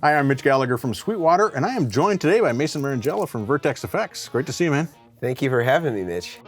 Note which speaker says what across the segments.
Speaker 1: Hi, I'm Mitch Gallagher from Sweetwater, and I am joined today by Mason Marangella from Vertex Effects. Great to see you, man.
Speaker 2: Thank you for having me, Mitch.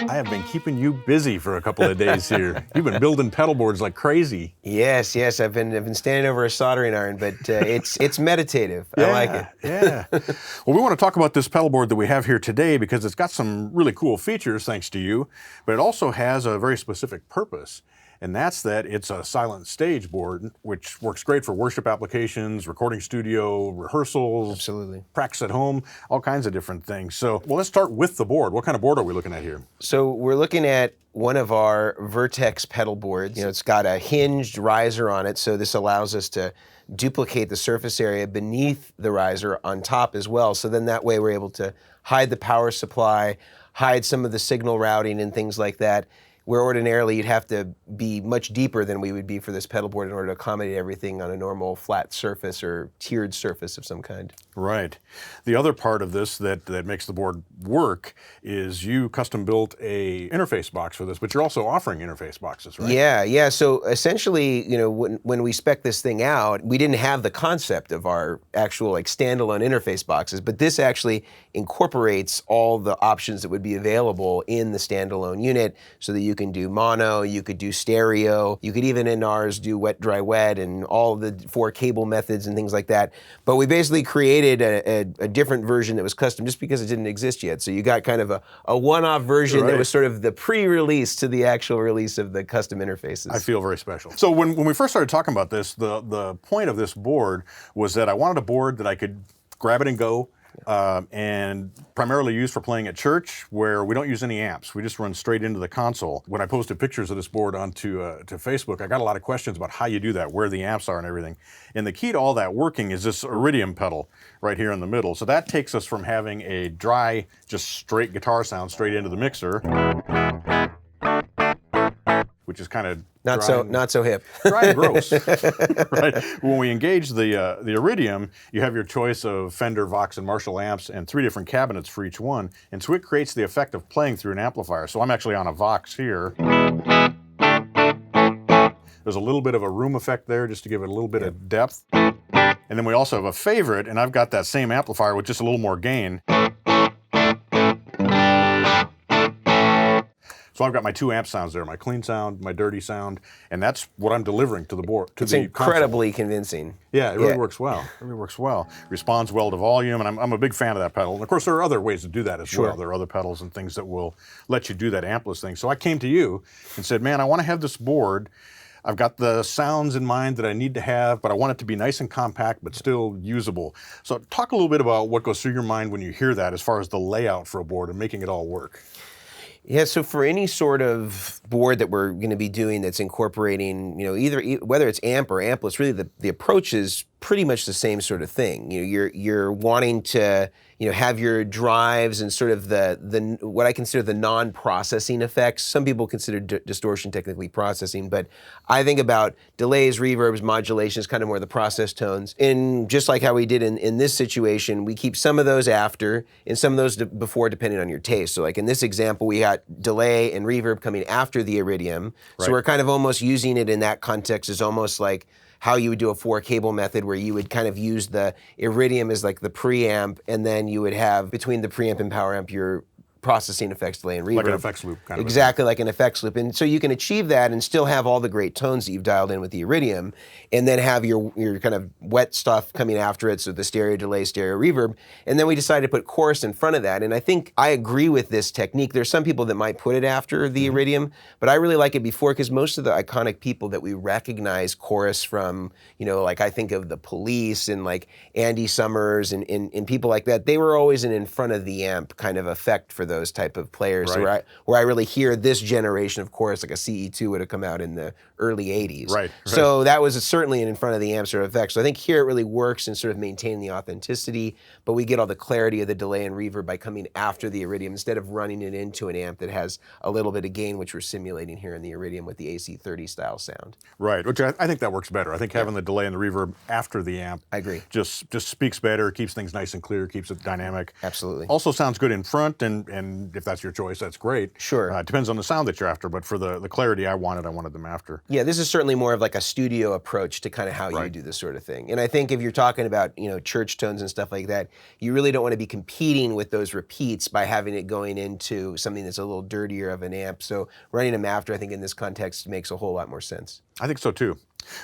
Speaker 1: I have been keeping you busy for a couple of days here. You've been building pedal boards like crazy.
Speaker 2: Yes, I've been standing over a soldering iron, but it's meditative. I like it.
Speaker 1: Yeah. Well, we want to talk about this pedal board that we have here today because it's got some really cool features thanks to you, but it also has a very specific purpose. And that's that it's a silent stage board, which works great for worship applications, recording studio, rehearsals,
Speaker 2: Absolutely.
Speaker 1: practice at home, all kinds of different things. So, well, let's start with the board. What kind of board are we looking at here?
Speaker 2: So we're looking at one of our Vertex pedal boards. It's got a hinged riser on it, so this allows us to duplicate the surface area beneath the riser on top as well. So then that way we're able to hide the power supply, hide some of the signal routing and things like that, where ordinarily you'd have to be much deeper than we would be for this pedal board in order to accommodate everything on a normal flat surface or tiered surface of some kind. Right.
Speaker 1: The other part of this that makes the board work is you custom built a interface box for this, but you're also offering interface boxes, right?
Speaker 2: Yeah. So essentially, when we spec this thing out, we didn't have the concept of our actual standalone interface boxes, but this actually incorporates all the options that would be available in the standalone unit so that you can do mono, you could do stereo, you could even in ours do wet, dry, wet, and all the 4 cable methods and things like that. But we basically created a different version that was custom just because it didn't exist yet. So you got kind of a one-off version that was sort of the pre-release to the actual release of the custom interfaces.
Speaker 1: I feel very special. So when we first started talking about this, the point of this board was that I wanted a board that I could grab it and go, and primarily used for playing at church where we don't use any amps. We just run straight into the console. When I posted pictures of this board onto to Facebook, I got a lot of questions about how you do that, where the amps are and everything. And the key to all that working is this iridium pedal right here in the middle. So that takes us from having a dry, just straight guitar sound straight into the mixer, which is kind of
Speaker 2: not so hip.
Speaker 1: Dry and gross. Right. When we engage the iridium, you have your choice of Fender, Vox, and Marshall amps and 3 different cabinets for each one. And so it creates the effect of playing through an amplifier. So I'm actually on a Vox here. There's a little bit of a room effect there just to give it a little bit of depth. And then we also have a favorite, and I've got that same amplifier with just a little more gain. So I've got my 2 amp sounds there, my clean sound, my dirty sound, and that's what I'm delivering to the board.
Speaker 2: It's incredibly convincing.
Speaker 1: Yeah, it really works well. It really works well. Responds well to volume, and I'm a big fan of that pedal. And of course, there are other ways to do that as well. There are other pedals and things that will let you do that ampless thing. So I came to you and said, man, I want to have this board. I've got the sounds in mind that I need to have, but I want it to be nice and compact, but still usable. So talk a little bit about what goes through your mind when you hear that as far as the layout for a board and making it all work.
Speaker 2: Yeah, so for any sort of board that we're going to be doing that's incorporating, whether it's amp or ampless, really the approach is pretty much the same sort of thing. You're wanting to have your drives and sort of the what I consider the non-processing effects. Some people consider distortion technically processing, but I think about delays, reverbs, modulations, kind of more the process tones. And just like how we did in this situation, we keep some of those after and some of those before, depending on your taste. So like in this example, we got delay and reverb coming after the iridium. So we're kind of almost using it in that context as almost like how you would do a 4-cable method where you would kind of use the iridium as like the preamp, and then you would have between the preamp and power amp your processing effects, delay, and reverb.
Speaker 1: Like an effects loop kind of.
Speaker 2: Exactly, like an effects loop. And so you can achieve that and still have all the great tones that you've dialed in with the iridium, and then have your kind of wet stuff coming after it, so the stereo delay, stereo reverb. And then we decided to put chorus in front of that. And I think I agree with this technique. There's some people that might put it after the iridium, but I really like it before, because most of the iconic people that we recognize chorus from, like I think of the Police and like Andy Summers and people like that, they were always an in front of the amp kind of effect for those type of players, where I really hear this generation of chorus, like a CE2 would have come out in the early 80s.
Speaker 1: Right.
Speaker 2: So that was certainly an in front of the amp sort of effect. So I think here it really works in sort of maintaining the authenticity, but we get all the clarity of the delay and reverb by coming after the iridium instead of running it into an amp that has a little bit of gain, which we're simulating here in the iridium with the AC30 style sound.
Speaker 1: Right, which I think that works better. I think having the delay and the reverb after the amp,
Speaker 2: I agree,
Speaker 1: just speaks better, keeps things nice and clear, keeps it dynamic.
Speaker 2: Absolutely.
Speaker 1: Also sounds good in front and and if that's your choice, that's great.
Speaker 2: Sure.
Speaker 1: It depends on the sound that you're after, but for the clarity I wanted them after.
Speaker 2: Yeah, this is certainly more of like a studio approach to kind of how you do this sort of thing. And I think if you're talking about, church tones and stuff like that, you really don't want to be competing with those repeats by having it going into something that's a little dirtier of an amp. So running them after, I think in this context, makes a whole lot more sense.
Speaker 1: I think so too.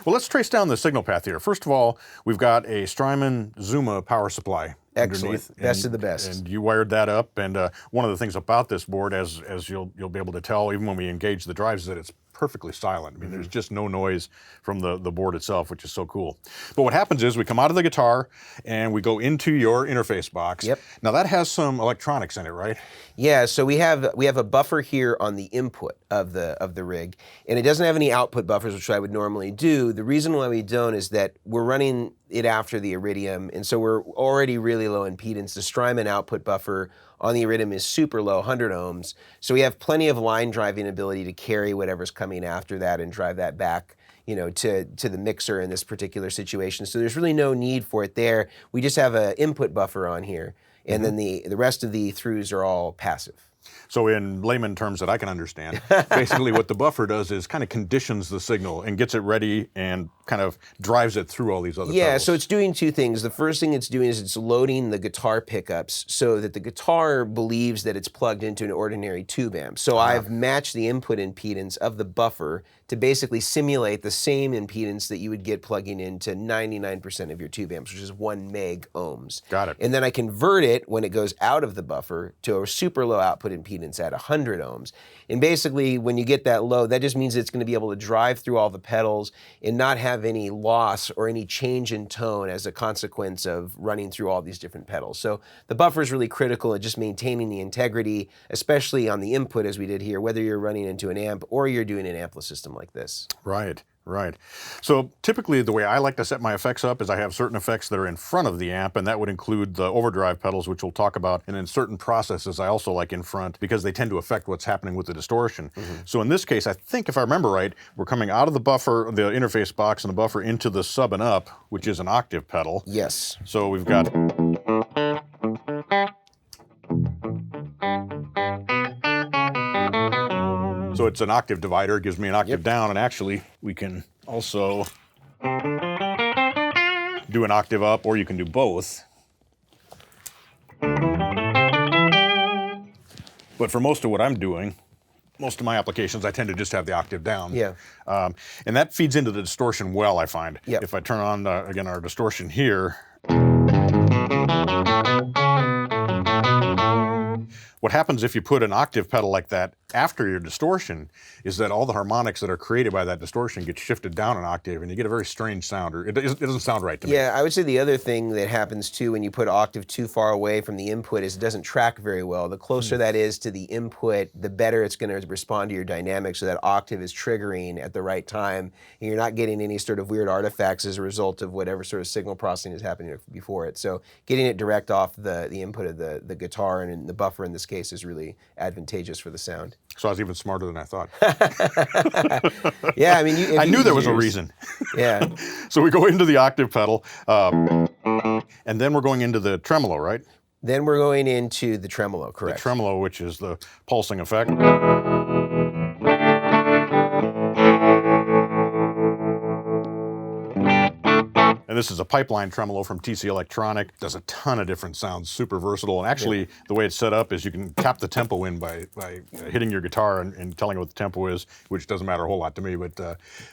Speaker 1: Well, let's trace down the signal path here. First of all, we've got a Strymon Zuma power supply.
Speaker 2: Excellent. Best of the best.
Speaker 1: And you wired that up. And one of the things about this board, as you'll be able to tell, even when we engage the drives, is that it's perfectly silent. I mean, there's just no noise from the board itself, which is so cool. But what happens is we come out of the guitar and we go into your interface box.
Speaker 2: Yep.
Speaker 1: Now that has some electronics in it, right?
Speaker 2: Yeah. So we have a buffer here on the input of the rig, and it doesn't have any output buffers, which I would normally do. The reason why we don't is that we're running it after the Iridium, and so we're already really low impedance. The Strymon output buffer on the Iridium is super low, 100 ohms. So we have plenty of line driving ability to carry whatever's coming after that and drive that back, to the mixer in this particular situation. So there's really no need for it there. We just have an input buffer on here, and then the rest of the throughs are all passive.
Speaker 1: So in layman terms that I can understand, basically what the buffer does is kind of conditions the signal and gets it ready and kind of drives it through all these other pedals.
Speaker 2: So it's doing two things. The first thing it's doing is it's loading the guitar pickups so that the guitar believes that it's plugged into an ordinary tube amp. So I've matched the input impedance of the buffer to basically simulate the same impedance that you would get plugging into 99% of your tube amps, which is 1 meg ohms.
Speaker 1: Got it.
Speaker 2: And then I convert it when it goes out of the buffer to a super low output impedance at 100 ohms. And basically, when you get that low, that just means it's going to be able to drive through all the pedals and not have any loss or any change in tone as a consequence of running through all these different pedals. So the buffer is really critical at just maintaining the integrity, especially on the input as we did here, whether you're running into an amp or you're doing an amplify system like this.
Speaker 1: Right. Right. So typically the way I like to set my effects up is I have certain effects that are in front of the amp, and that would include the overdrive pedals, which we'll talk about. And in certain processes I also like in front because they tend to affect what's happening with the distortion. So in this case, I think if I remember right, we're coming out of the buffer, the interface box and the buffer into the sub and up, which is an octave pedal.
Speaker 2: Yes.
Speaker 1: So we've got... So it's an octave divider, it gives me an octave down, and actually we can also do an octave up, or you can do both. But for most of what I'm doing, most of my applications, I tend to just have the octave down.
Speaker 2: Yeah.
Speaker 1: And that feeds into the distortion well, I find.
Speaker 2: Yep.
Speaker 1: If I turn on, again, our distortion here, what happens if you put an octave pedal like that after your distortion is that all the harmonics that are created by that distortion get shifted down an octave, and you get a very strange sound, or it doesn't sound right to me.
Speaker 2: Yeah, I would say the other thing that happens too when you put octave too far away from the input is it doesn't track very well. The closer that is to the input, the better it's going to respond to your dynamics, so that octave is triggering at the right time, and you're not getting any sort of weird artifacts as a result of whatever sort of signal processing is happening before it. So getting it direct off the input of the guitar and in the buffer in this case is really advantageous for the sound.
Speaker 1: So I was even smarter than I thought.
Speaker 2: Yeah, I mean,
Speaker 1: I knew there was a reason.
Speaker 2: Yeah.
Speaker 1: So we go into the octave pedal, and then we're going into the tremolo, right?
Speaker 2: Then we're going into the tremolo, correct?
Speaker 1: The tremolo, which is the pulsing effect. And this is a pipeline tremolo from TC Electronic. Does a ton of different sounds, super versatile. And actually, the way it's set up is you can tap the tempo in by hitting your guitar and telling it what the tempo is, which doesn't matter a whole lot to me, but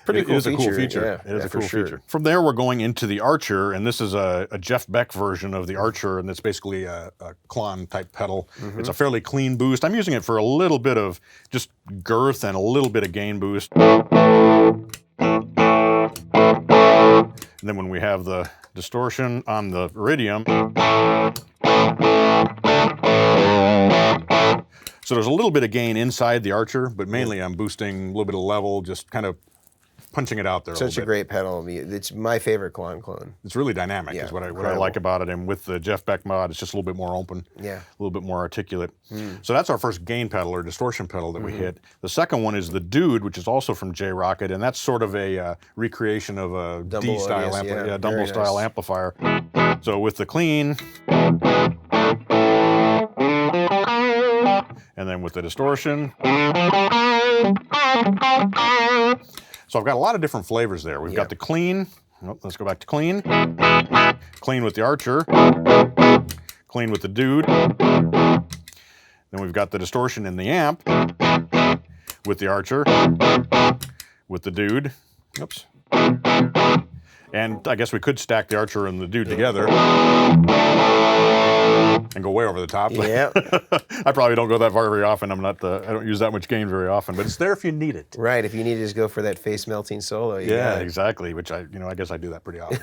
Speaker 2: Pretty cool
Speaker 1: it is a cool
Speaker 2: feature.
Speaker 1: feature.
Speaker 2: Yeah,
Speaker 1: it is a cool
Speaker 2: for sure.
Speaker 1: feature. From there, we're going into the Archer, and this is a Jeff Beck version of the Archer, and it's basically a Klon type pedal. It's a fairly clean boost. I'm using it for a little bit of just girth and a little bit of gain boost. And then when we have the distortion on the Iridium, so there's a little bit of gain inside the Archer, but mainly I'm boosting a little bit of level, just kind of punching it out there.
Speaker 2: Such a great pedal. It's my favorite Klon clone.
Speaker 1: It's really dynamic, is what I like about it. And with the Jeff Beck mod, it's just a little bit more open, a little bit more articulate. So that's our first gain pedal or distortion pedal that we hit. The second one is the Dude, which is also from J-Rocket, and that's sort of a recreation of a D-style Dumble-style amplifier. So with the clean, and then with the distortion. So I've got a lot of different flavors there. We've got the clean. Oh, let's go back to clean. Clean with the Archer. Clean with the Dude. Then we've got the distortion in the amp with the Archer, with the Dude. Oops. And I guess we could stack the Archer and the Dude together and go way over the top.
Speaker 2: Yeah.
Speaker 1: I probably don't go that far very often. I don't use that much gain very often, but it's there if you need it.
Speaker 2: Right. If you need to just go for that face melting solo.
Speaker 1: Yeah, exactly. Which I guess I do that pretty often.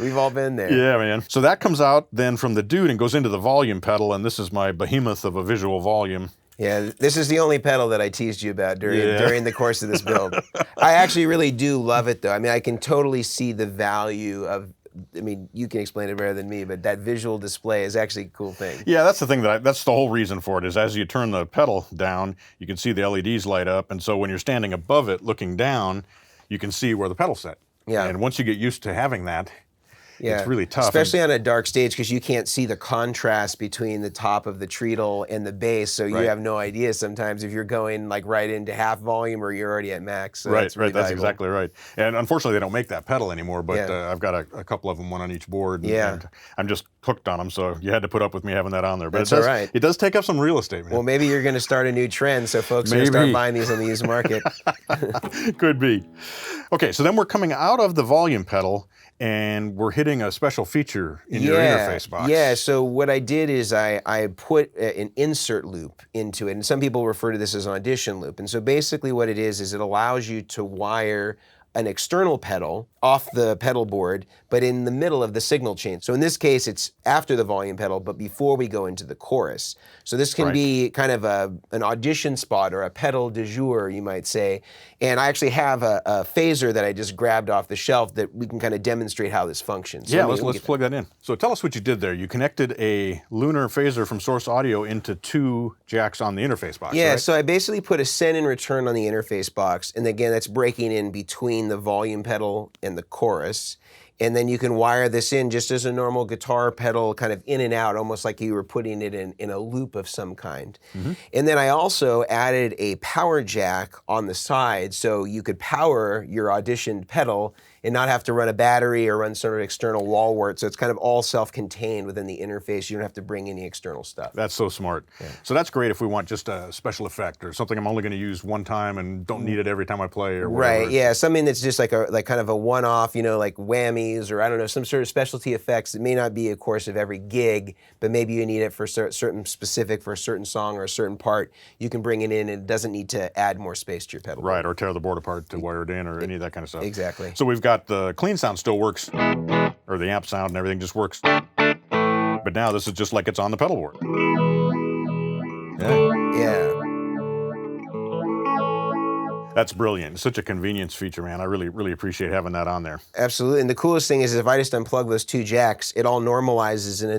Speaker 2: We've all been there.
Speaker 1: Yeah, man. So that comes out then from the Dude and goes into the volume pedal, and this is my behemoth of a visual volume.
Speaker 2: Yeah, this is the only pedal that I teased you about during the course of this build. I actually really do love it, though. I mean, I can totally see the value of, I mean, you can explain it better than me, but that visual display is actually a cool thing.
Speaker 1: Yeah, that's the thing that's the whole reason for it, is as you turn the pedal down, you can see the LEDs light up, and so when you're standing above it looking down, you can see where the pedal's set.
Speaker 2: Yeah.
Speaker 1: And once you get used to having that,
Speaker 2: Yeah.
Speaker 1: it's really tough.
Speaker 2: Especially on a dark stage, because you can't see the contrast between the top of the treadle and the bass, so you have no idea sometimes if you're going like right into half volume or you're already at max. So
Speaker 1: Right,
Speaker 2: that's really
Speaker 1: that's
Speaker 2: valuable.
Speaker 1: exactly right. And unfortunately, they don't make that pedal anymore, but
Speaker 2: Yeah.
Speaker 1: I've got a couple of them, one on each board.
Speaker 2: Yeah.
Speaker 1: And I'm just hooked on them, so you had to put up with me having that on there. But
Speaker 2: That's all right.
Speaker 1: It does take up some real estate, man.
Speaker 2: Well, maybe you're going to start a new trend, so folks are going to start buying these on the used market.
Speaker 1: Could be. Okay, so then we're coming out of the volume pedal, and we're hitting a special feature in your interface box.
Speaker 2: Yeah, so what I did is I put an insert loop into it, and some people refer to this as an audition loop. And so basically what it is it allows you to wire an external pedal off the pedal board, but in the middle of the signal chain. So in this case, it's after the volume pedal, but before we go into the chorus. So this can be kind of an audition spot or a pedal du jour, you might say. And I actually have a phaser that I just grabbed off the shelf that we can kind of demonstrate how this functions. So
Speaker 1: Yeah, let's plug that in. So tell us what you did there. You connected a lunar phaser from Source Audio into 2 jacks on the interface box,
Speaker 2: Yeah,
Speaker 1: right?
Speaker 2: so I basically put a send and return on the interface box, and again, that's breaking in between the volume pedal and the chorus. And then you can wire this in just as a normal guitar pedal, kind of in and out, almost like you were putting it in a loop of some kind. And then I also added a power jack on the side, so you could power your auditioned pedal and not have to run a battery or run sort of external wall wart. So it's kind of all self-contained within the interface. You don't have to bring any external stuff.
Speaker 1: That's so smart. So that's great if we want just a special effect or something I'm only going to use one time and don't need it every time I play or whatever.
Speaker 2: Right, yeah, something that's just like kind of a one-off, you know, like whammies or I don't know, some sort of specialty effects. It may not be, of course, of every gig, but maybe you need it for certain specific, for a certain song or a certain part. You can bring it in and it doesn't need to add more space to your pedal.
Speaker 1: Right, or tear the board apart to wire it in or any of that kind of stuff.
Speaker 2: Exactly.
Speaker 1: So we've got the clean sound still works, or the amp sound and everything just works. But now this is just like it's on the pedal board.
Speaker 2: Yeah.
Speaker 1: That's brilliant. It's such a convenience feature, man. I really, really appreciate having that on there.
Speaker 2: Absolutely, and the coolest thing is if I just unplug those 2 jacks, it all normalizes and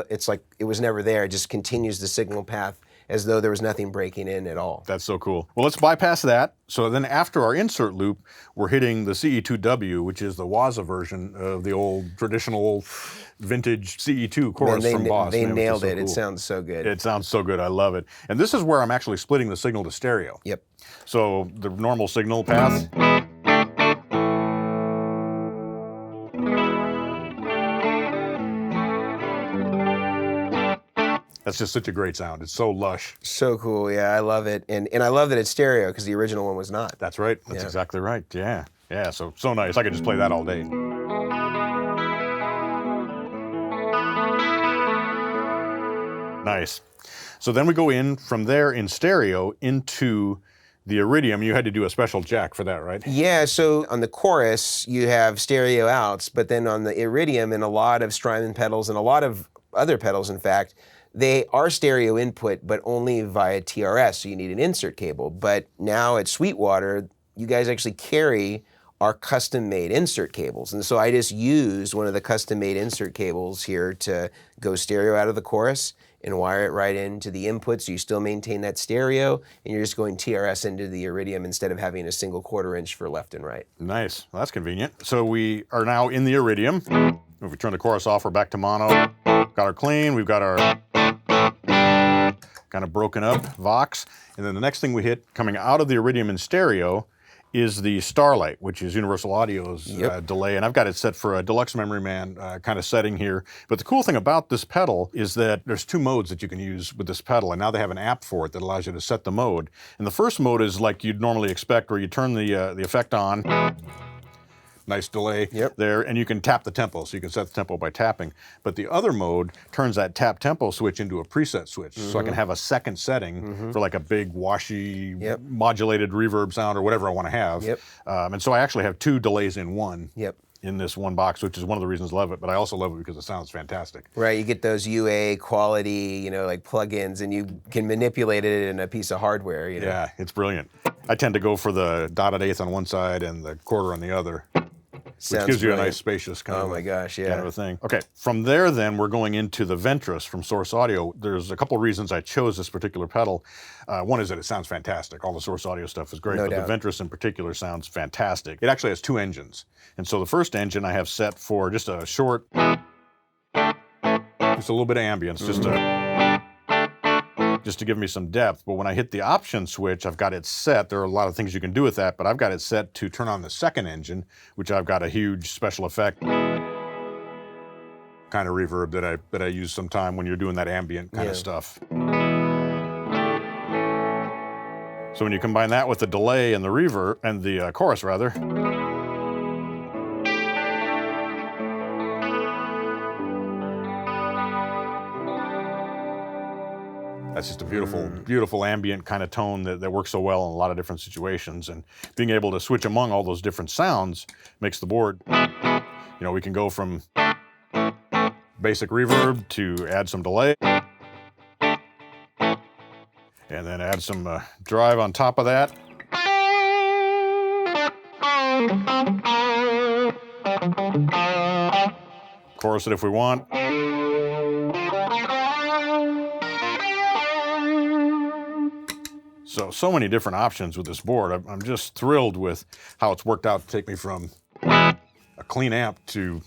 Speaker 2: it's like it was never there. It just continues the signal path as though there was nothing breaking in at all.
Speaker 1: That's so cool. Well, let's bypass that. So then after our insert loop, we're hitting the CE2W, which is the Waza version of the old traditional vintage CE2 chorus from Boss.
Speaker 2: They
Speaker 1: man,
Speaker 2: nailed
Speaker 1: which is
Speaker 2: it.
Speaker 1: so
Speaker 2: It
Speaker 1: cool.
Speaker 2: sounds so good.
Speaker 1: It sounds so good. I love it. And this is where I'm actually splitting the signal to stereo.
Speaker 2: Yep.
Speaker 1: So the normal signal path. That's just such a great sound. It's so lush.
Speaker 2: So cool, yeah, I love it. And I love that it's stereo because the original one was not.
Speaker 1: That's right. That's exactly right. Yeah. Yeah, so nice. I could just play that all day. Nice. So then we go in from there in stereo into the Iridium. You had to do a special jack for that, right?
Speaker 2: Yeah, so on the chorus, you have stereo outs, but then on the Iridium and a lot of Strymon pedals and a lot of other pedals, in fact, they are stereo input, but only via TRS, so you need an insert cable. But now at Sweetwater, you guys actually carry our custom-made insert cables. And so I just used one of the custom-made insert cables here to go stereo out of the chorus and wire it right into the input, so you still maintain that stereo, and you're just going TRS into the Iridium instead of having a single 1/4 inch for left and right.
Speaker 1: Nice. Well, that's convenient. So we are now in the Iridium. If we turn the chorus off, we're back to mono. Got our clean. We've got our kind of broken up Vox. And then the next thing we hit coming out of the Iridium in stereo is the Starlight, which is Universal Audio's delay. And I've got it set for a Deluxe Memory Man kind of setting here. But the cool thing about this pedal is that there's 2 modes that you can use with this pedal. And now they have an app for it that allows you to set the mode. And the first mode is like you'd normally expect, where you turn the effect on. Nice delay there, and you can tap the tempo, so you can set the tempo by tapping. But the other mode turns that tap tempo switch into a preset switch, so I can have a second setting for like a big washy modulated reverb sound or whatever I want to have. And so I actually have 2 delays in one. In this one box, which is one of the reasons I love it, but I also love it because it sounds fantastic.
Speaker 2: Right, you get those UA quality, like plugins, and you can manipulate it in a piece of hardware.
Speaker 1: Yeah, it's brilliant. I tend to go for the dotted eighth on one side and the quarter on the other. Which gives you a nice spacious kind of a thing. Okay, from there then we're going into the Ventris from Source Audio. There's a couple reasons I chose this particular pedal. One is that it sounds fantastic. All the Source Audio stuff is great, but the Ventris in particular sounds fantastic. It actually has 2 engines. And so the first engine I have set for just a short, just a little bit of ambience, just to give me some depth. But when I hit the option switch, I've got it set. There are a lot of things you can do with that, but I've got it set to turn on the second engine, which I've got a huge special effect kind of reverb that I use sometime when you're doing that ambient kind of stuff. So when you combine that with the delay and the reverb and the chorus rather, that's just a beautiful, beautiful ambient kind of tone that works so well in a lot of different situations. And being able to switch among all those different sounds makes the board, we can go from basic reverb to add some delay. And then add some drive on top of that. Chorus it if we want. So many different options with this board. I'm just thrilled with how it's worked out to take me from a clean amp to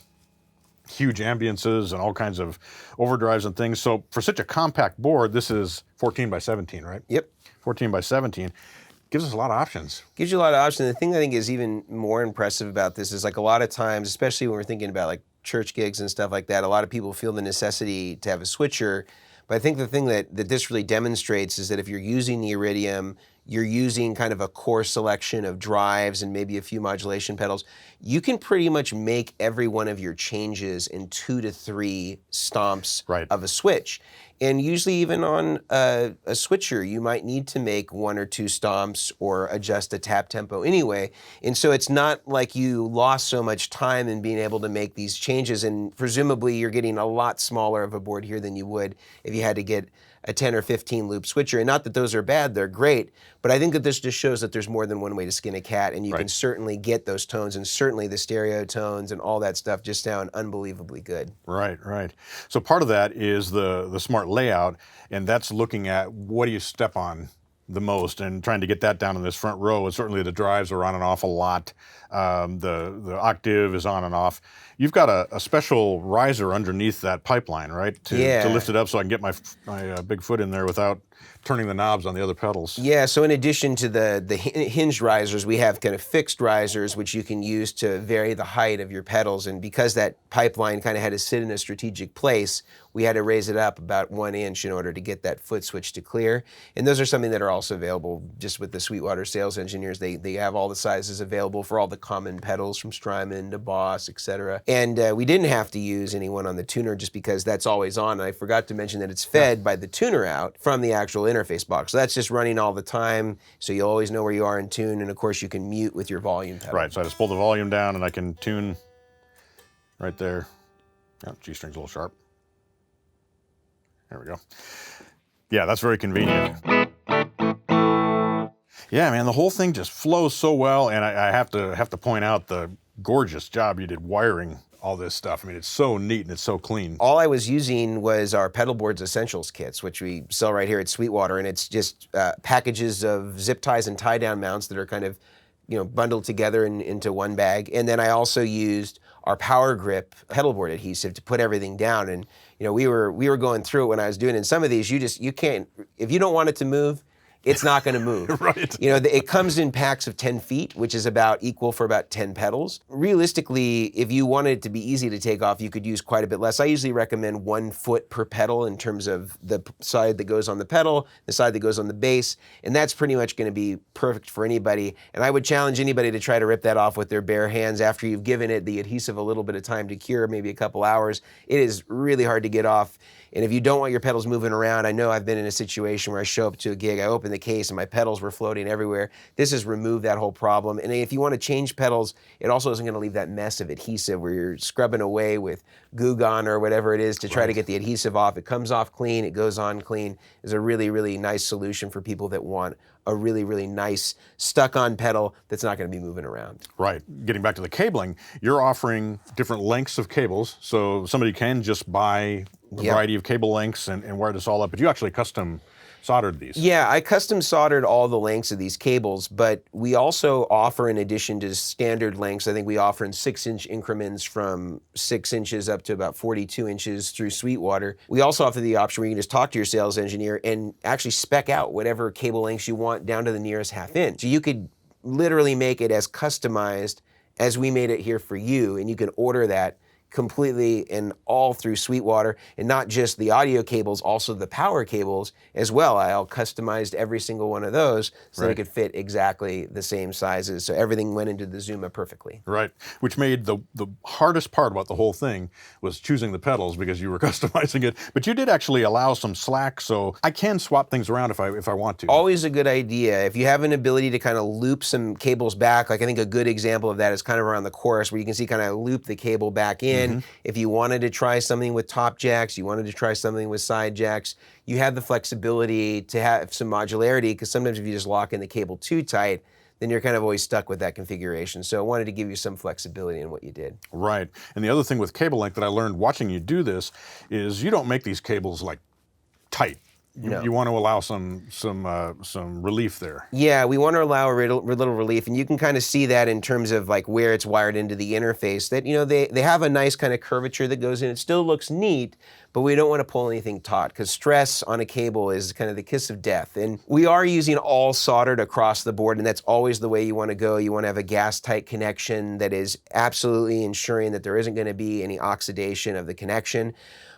Speaker 1: huge ambiances and all kinds of overdrives and things. So for such a compact board, this is 14 by 17, right? 14 by 17. Gives us a lot of options.
Speaker 2: Gives you a lot of options. The thing I think is even more impressive about this is like a lot of times, especially when we're thinking about like church gigs and stuff like that, a lot of people feel the necessity to have a switcher. But I think the thing that this really demonstrates is that if you're using the Iridium, you're using kind of a core selection of drives and maybe a few modulation pedals, you can pretty much make every one of your changes in 2 to 3 stomps of a switch. And usually even on a switcher, you might need to make 1 or 2 stomps or adjust a tap tempo anyway. And so it's not like you lost so much time in being able to make these changes, and presumably you're getting a lot smaller of a board here than you would if you had to get a 10 or 15 loop switcher. And not that those are bad, they're great, but I think that this just shows that there's more than one way to skin a cat, and you can certainly get those tones, and certainly the stereo tones and all that stuff just sound unbelievably good.
Speaker 1: Right. So part of that is the smart layout, and that's looking at what do you step on the most and trying to get that down in this front row. And certainly the drives are on and off a lot. The octave is on and off. You've got a special riser underneath that pipeline, right? To lift it up so I can get my big foot in there without turning the knobs on the other pedals.
Speaker 2: Yeah, so in addition to the hinged risers, we have kind of fixed risers, which you can use to vary the height of your pedals. And because that pipeline kind of had to sit in a strategic place, we had to raise it up about 1 inch in order to get that foot switch to clear. And those are something that are also available just with the Sweetwater sales engineers. They have all the sizes available for all the common pedals from Strymon to Boss, etc. And we didn't have to use anyone on the tuner just because that's always on. And I forgot to mention that it's fed by the tuner out from the actual interface box. So that's just running all the time, so you always know where you are in tune. And of course you can mute with your volume pedal.
Speaker 1: Right, so I just pull the volume down and I can tune right there. Oh, G string's a little sharp. There we go. Yeah, that's very convenient. Yeah, man, the whole thing just flows so well, and I have to point out the gorgeous job you did wiring all this stuff. I mean, it's so neat and it's so clean.
Speaker 2: All I was using was our Pedalboard's Essentials kits, which we sell right here at Sweetwater, and it's just packages of zip ties and tie-down mounts that are kind of bundled together into one bag. And then I also used our power grip pedalboard adhesive to put everything down. And we were going through it when I was doing it. And some of these you can't, if you don't want it to move, it's not going to move.
Speaker 1: Right.
Speaker 2: It comes in packs of 10 feet, which is about equal for about 10 pedals. Realistically, if you wanted it to be easy to take off, you could use quite a bit less. I usually recommend 1 foot per pedal in terms of the side that goes on the pedal, the side that goes on the bass, and that's pretty much going to be perfect for anybody. And I would challenge anybody to try to rip that off with their bare hands after you've given it the adhesive a little bit of time to cure, maybe a couple hours. It is really hard to get off. And if you don't want your pedals moving around, I know I've been in a situation where I show up to a gig, I open the case and my pedals were floating everywhere. This has removed that whole problem. And if you want to change pedals, it also isn't going to leave that mess of adhesive where you're scrubbing away with Goo Gone or whatever it is to try to get the adhesive off. It comes off clean, it goes on clean. It's a really, really nice solution for people that want a really, really nice stuck-on pedal that's not going to be moving around.
Speaker 1: Right. Getting back to the cabling, you're offering different lengths of cables, so somebody can just buy a variety of cable lengths and wire this all up, but you actually custom soldered these.
Speaker 2: Yeah, I custom soldered all the lengths of these cables, but we also offer, in addition to standard lengths, I think we offer in 6-inch increments from 6 inches up to about 42 inches through Sweetwater. We also offer the option where you can just talk to your sales engineer and actually spec out whatever cable lengths you want down to the nearest half inch. So you could literally make it as customized as we made it here for you, and you can order that completely and all through Sweetwater, and not just the audio cables, also the power cables as well. I all customized every single one of those so they could fit exactly the same sizes. So everything went into the Zuma perfectly.
Speaker 1: Right, which made the hardest part about the whole thing was choosing the pedals because you were customizing it. But you did actually allow some slack, so I can swap things around if I want to.
Speaker 2: Always a good idea. If you have an ability to kind of loop some cables back, like I think a good example of that is kind of around the chorus where you can see kind of loop the cable back in. If you wanted to try something with top jacks, you wanted to try something with side jacks, you have the flexibility to have some modularity, because sometimes if you just lock in the cable too tight, then you're kind of always stuck with that configuration. So I wanted to give you some flexibility in what you did.
Speaker 1: Right. And the other thing with cable length that I learned watching you do this is you don't make these cables like tight. You want to allow some relief there.
Speaker 2: Yeah, we want to allow a little relief, and you can kind of see that in terms of like where it's wired into the interface. That they have a nice kind of curvature that goes in. It still looks neat, but we don't want to pull anything taut because stress on a cable is kind of the kiss of death. And we are using all soldered across the board, and that's always the way you want to go. You want to have a gas-tight connection that is absolutely ensuring that there isn't going to be any oxidation of the connection.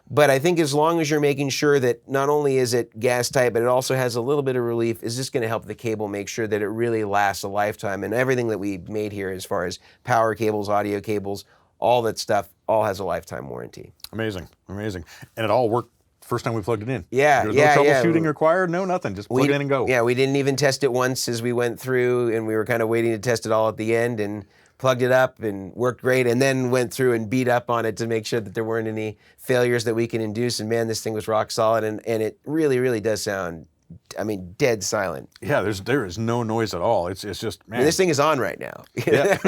Speaker 2: But I think as long as you're making sure that not only is it gas tight, but it also has a little bit of relief, is just going to help the cable make sure that it really lasts a lifetime. And everything that we made here as far as power cables, audio cables, all that stuff, all has a lifetime warranty.
Speaker 1: Amazing, amazing. And it all worked first time we plugged it in.
Speaker 2: Yeah,
Speaker 1: There's no troubleshooting required, no nothing, just plug it in and go.
Speaker 2: Yeah, we didn't even test it once as we went through, and we were kind of waiting to test it all at the end, and plugged it up and worked great, and then went through and beat up on it to make sure that there weren't any failures that we can induce. And man, this thing was rock solid, and it really, really does sound, I mean, dead silent.
Speaker 1: Yeah, there is no noise at all. It's just, man.
Speaker 2: I mean, this thing is on right now.
Speaker 1: Yeah.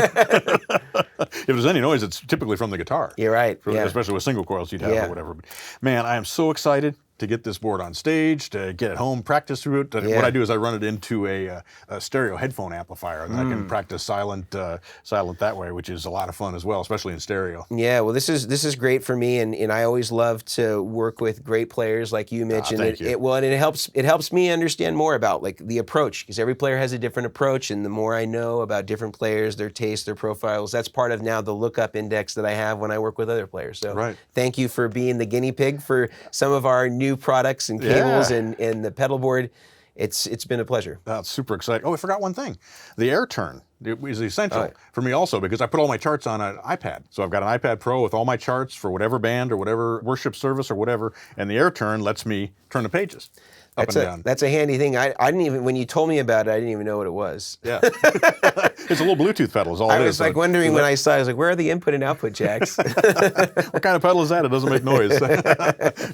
Speaker 1: If there's any noise, it's typically from the guitar.
Speaker 2: You're right.
Speaker 1: Especially with single coils you'd have or whatever. But man, I am so excited to get this board on stage, to get it home, practice through it. What I do is I run it into a stereo headphone amplifier, and I can practice silent that way, which is a lot of fun as well, especially in stereo.
Speaker 2: Yeah, well, this is great for me, and I always love to work with great players like you, Mitch. And it helps me understand more about like the approach, because every player has a different approach, and the more I know about different players, their tastes, their profiles, that's part of now the lookup index that I have when I work with other players. So thank you for being the guinea pig for some of our new products and cables and the Pedalboard. It's been a pleasure.
Speaker 1: That's super exciting. Oh, I forgot one thing. The air turn is essential for me also, because I put all my charts on an iPad. So I've got an iPad Pro with all my charts for whatever band or whatever worship service or whatever, and the air turn lets me turn the pages up and down.
Speaker 2: That's a handy thing. I didn't even, when you told me about it, I didn't even know what it was.
Speaker 1: Yeah. It's a little Bluetooth pedal is all it is.
Speaker 2: I was like wondering when I saw it, I was like, where are the input and output jacks?
Speaker 1: What kind of pedal is that? It doesn't make noise.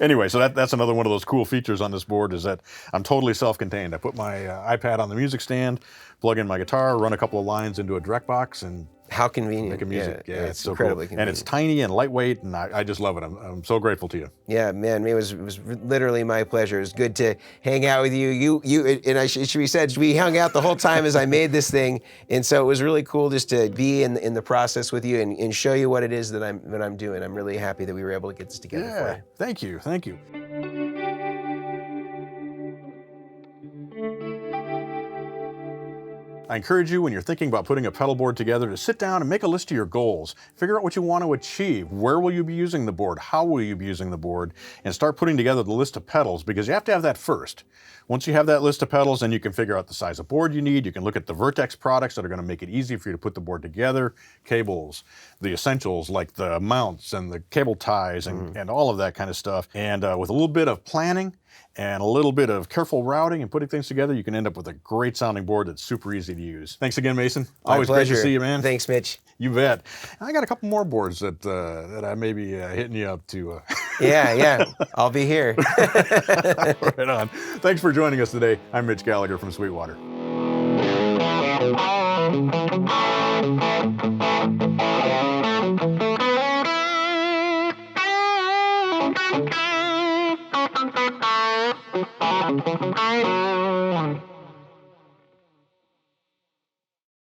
Speaker 1: Anyway, so that's another one of those cool features on this board, is that I'm totally self-contained. I put my iPad on the music stand, plug in my guitar, run a couple of lines into a direct box, and
Speaker 2: How convenient.
Speaker 1: making music. Yeah,
Speaker 2: it's
Speaker 1: so
Speaker 2: incredibly
Speaker 1: cool.
Speaker 2: convenient.
Speaker 1: And it's tiny and lightweight, and I just love it. I'm so grateful to you.
Speaker 2: Yeah, man, it was literally my pleasure. It was good to hang out with you. And it should be said, we hung out the whole time as I made this thing, and so it was really cool just to be in the process with you and show you what it is that I'm doing. I'm really happy that we were able to get this together for
Speaker 1: Yeah,
Speaker 2: you.
Speaker 1: thank you, thank you. I encourage you, when you're thinking about putting a pedal board together, to sit down and make a list of your goals. Figure out what you want to achieve. Where will you be using the board? How will you be using the board? And start putting together the list of pedals, because you have to have that first. Once you have that list of pedals, then you can figure out the size of board you need. You can look at the Vertex products that are going to make it easy for you to put the board together. Cables, the essentials like the mounts and the cable ties and all of that kind of stuff. And with a little bit of planning and a little bit of careful routing and putting things together, you can end up with a great sounding board that's super easy to use. Thanks again, Mason. Always great to see you, man.
Speaker 2: Thanks, Mitch.
Speaker 1: You bet. I got a couple more boards that I may be hitting you up to.
Speaker 2: Yeah, I'll be here.
Speaker 1: Right on. Thanks for joining us today. I'm Mitch Gallagher from Sweetwater.